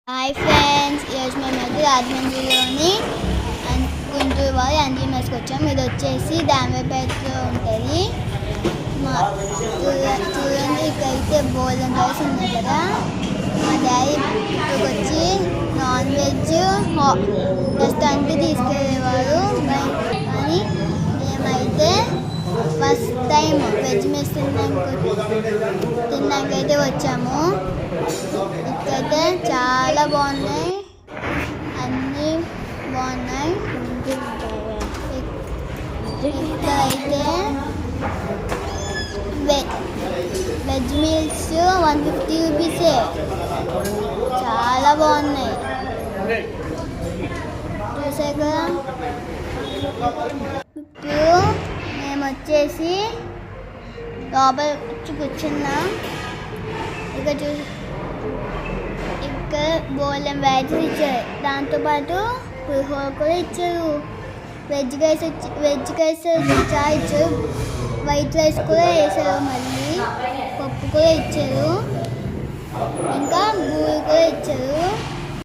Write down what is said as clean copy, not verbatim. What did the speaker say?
Hi friends, ఈరోజు మేమైతే రాజమండ్రిలోని గుంటూరు వారి అంజీ మెస్కి వచ్చాము. ఇది వచ్చేసి దామేపేటలో ఉంటుంది. చూడండి, ఇక్కడైతే బోల్డెన్ రైస్ ఉన్నాయి కదా. మా డాడీ ఇక్కడికి వచ్చి నాన్ వెజ్ రెస్టారెంట్కి తీసుకెళ్ళేవారు. కానీ మేమైతే ఫస్ట్ టైం వెజ్ మెస్ తిన్నాకైతే వచ్చాము. ఇక్కడైతే చాలా బాగున్నాయి, అన్నీ బాగున్నాయి. ఇక్కడైతే వెజ్ మీల్స్ 150 రూపీసే, చాలా బాగున్నాయి. చూసారు కదా. ఇప్పుడు మేము వచ్చేసి లోపల వచ్చి కూర్చున్నాం. ఇక్కడ బోలెం వెరైటీస్ ఇచ్చారు, దాంతోపాటు పులిహోర కూడా ఇచ్చారు. వెజ్ రైస్ చాలా ఇచ్చారు, వైట్ రైస్ కూడా వేసారు, మళ్ళీ పప్పు కూడా ఇచ్చారు, ఇంకా బూరి కూడా ఇచ్చారు.